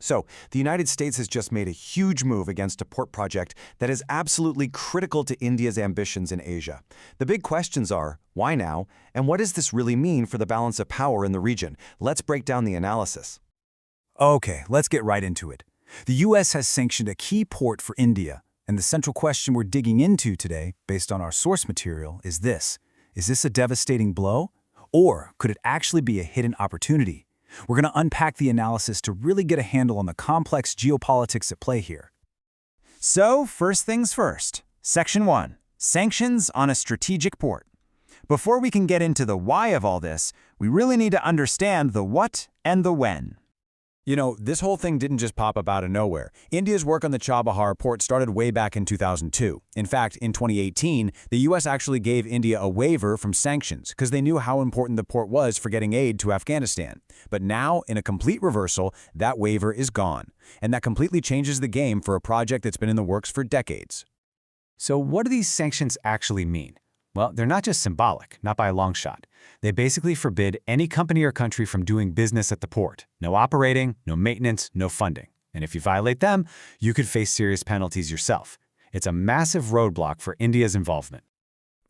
So, the United States has just made a huge move against a port project that is absolutely critical to India's ambitions in Asia. The big questions are, why now, and what does this really mean for the balance of power in the region? Let's break down the analysis. Okay, let's get right into it. The U.S. has sanctioned a key port for India, and the central question we're digging into today, based on our source material, is this. Is this a devastating blow? Or could it actually be a hidden opportunity? We're going to unpack the analysis to really get a handle on the complex geopolitics at play here. So, first things first. Section 1. Sanctions on a strategic port. Before we can get into the why of all this, we really need to understand the what and the when. You know, this whole thing didn't just pop up out of nowhere. India's work on the Chabahar Port started way back in 2002. In fact, in 2018, the U.S. actually gave India a waiver from sanctions because they knew how important the port was for getting aid to Afghanistan. But now, in a complete reversal, that waiver is gone. And that completely changes the game for a project that's been in the works for decades. So what do these sanctions actually mean? Well, they're not just symbolic, not by a long shot. They basically forbid any company or country from doing business at the port. No operating, no maintenance, no funding. And if you violate them, you could face serious penalties yourself. It's a massive roadblock for India's involvement.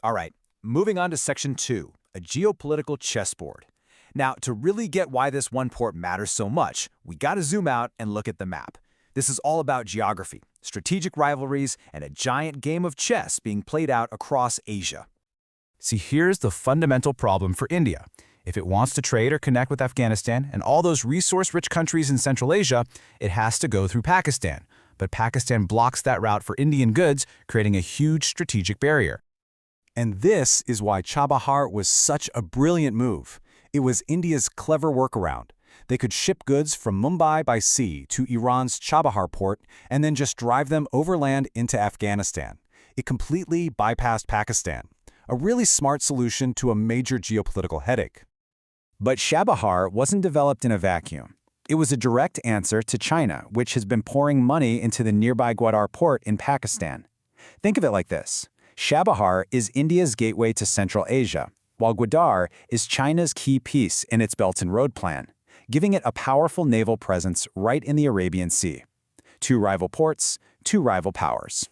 All right, moving on to Section 2, a geopolitical chessboard. Now, to really get why this one port matters so much, we gotta zoom out and look at the map. This is all about geography, strategic rivalries, and a giant game of chess being played out across Asia. See, here's the fundamental problem for India. If it wants to trade or connect with Afghanistan and all those resource-rich countries in Central Asia, it has to go through Pakistan. But Pakistan blocks that route for Indian goods, creating a huge strategic barrier. And this is why Chabahar was such a brilliant move. It was India's clever workaround. They could ship goods from Mumbai by sea to Iran's Chabahar port and then just drive them overland into Afghanistan. It completely bypassed Pakistan. A really smart solution to a major geopolitical headache. But Chabahar wasn't developed in a vacuum. It was a direct answer to China, which has been pouring money into the nearby Gwadar port in Pakistan. Think of it like this. Chabahar is India's gateway to Central Asia, while Gwadar is China's key piece in its Belt and Road Plan, giving it a powerful naval presence right in the Arabian Sea. Two rival ports, two rival powers.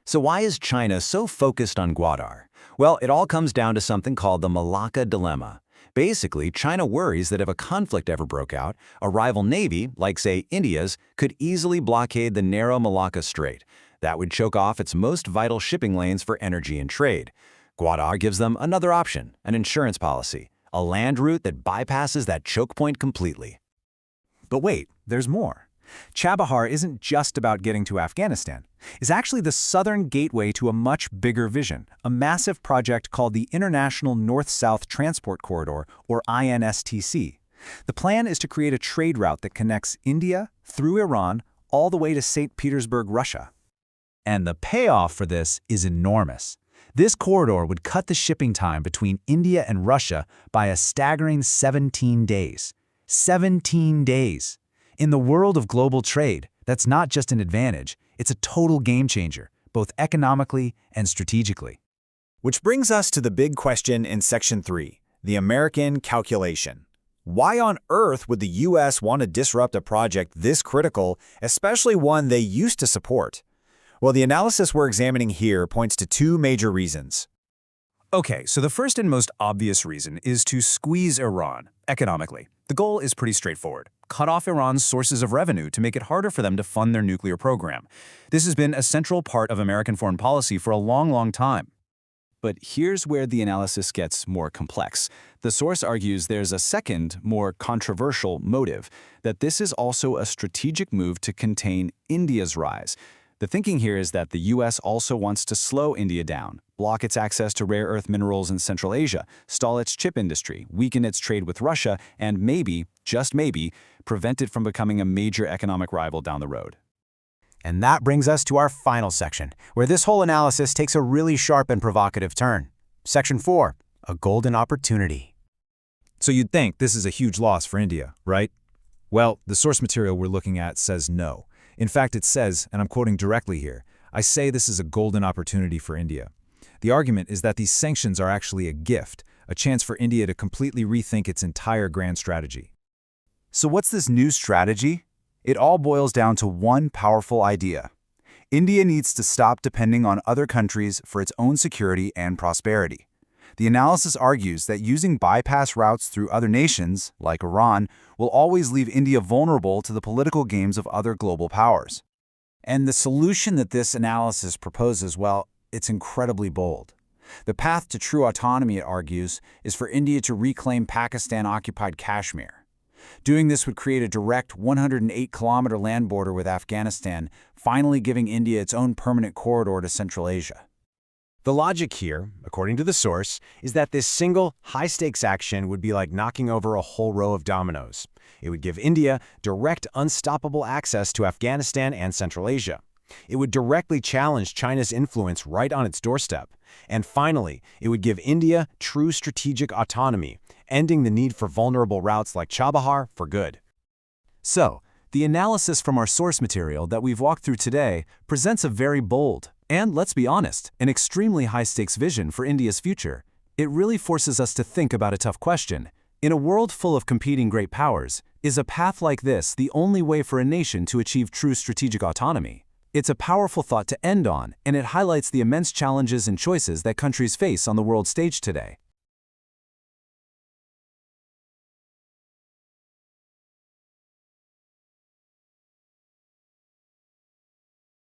So why is China so focused on Gwadar? Well, it all comes down to something called the Malacca Dilemma. Basically, China worries that if a conflict ever broke out, a rival navy, like say India's, could easily blockade the narrow Malacca Strait. That would choke off its most vital shipping lanes for energy and trade. Gwadar gives them another option, an insurance policy, a land route that bypasses that choke point completely. But wait, there's more. Chabahar isn't just about getting to Afghanistan. It's actually the southern gateway to a much bigger vision, a massive project called the International North-South Transport Corridor, or INSTC. The plan is to create a trade route that connects India through Iran all the way to St. Petersburg, Russia. And the payoff for this is enormous. This corridor would cut the shipping time between India and Russia by a staggering 17 days. 17 days! In the world of global trade, that's not just an advantage, it's a total game changer, both economically and strategically. Which brings us to the big question in Section 3, the American calculation. Why on earth would the U.S. want to disrupt a project this critical, especially one they used to support? Well, the analysis we're examining here points to two major reasons. Okay, so the first and most obvious reason is to squeeze Iran economically. The goal is pretty straightforward. Cut off Iran's sources of revenue to make it harder for them to fund their nuclear program. This has been a central part of American foreign policy for a long time. But here's where the analysis gets more complex. The source argues there's a second, more controversial motive, that this is also a strategic move to contain India's rise. The thinking here is that the U.S. also wants to slow India down, block its access to rare earth minerals in Central Asia, stall its chip industry, weaken its trade with Russia, and maybe, just maybe, prevent it from becoming a major economic rival down the road. And that brings us to our final section, where this whole analysis takes a really sharp and provocative turn. Section 4, a golden opportunity. So you'd think this is a huge loss for India, right? Well, the source material we're looking at says no. In fact, it says, and I'm quoting directly here, I say this is a golden opportunity for India. The argument is that these sanctions are actually a gift, a chance for India to completely rethink its entire grand strategy. So what's this new strategy? It all boils down to one powerful idea. India needs to stop depending on other countries for its own security and prosperity. The analysis argues that using bypass routes through other nations, like Iran, will always leave India vulnerable to the political games of other global powers. And the solution that this analysis proposes, well, it's incredibly bold. The path to true autonomy, it argues, is for India to reclaim Pakistan-occupied Kashmir. Doing this would create a direct 108-kilometer land border with Afghanistan, finally giving India its own permanent corridor to Central Asia. The logic here, according to the source, is that this single, high-stakes action would be like knocking over a whole row of dominoes. It would give India direct, unstoppable access to Afghanistan and Central Asia. It would directly challenge China's influence right on its doorstep. And finally, it would give India true strategic autonomy, ending the need for vulnerable routes like Chabahar for good. So, the analysis from our source material that we've walked through today presents a very bold, and let's be honest, an extremely high-stakes vision for India's future. It really forces us to think about a tough question. In a world full of competing great powers, is a path like this the only way for a nation to achieve true strategic autonomy? It's a powerful thought to end on, and it highlights the immense challenges and choices that countries face on the world stage today.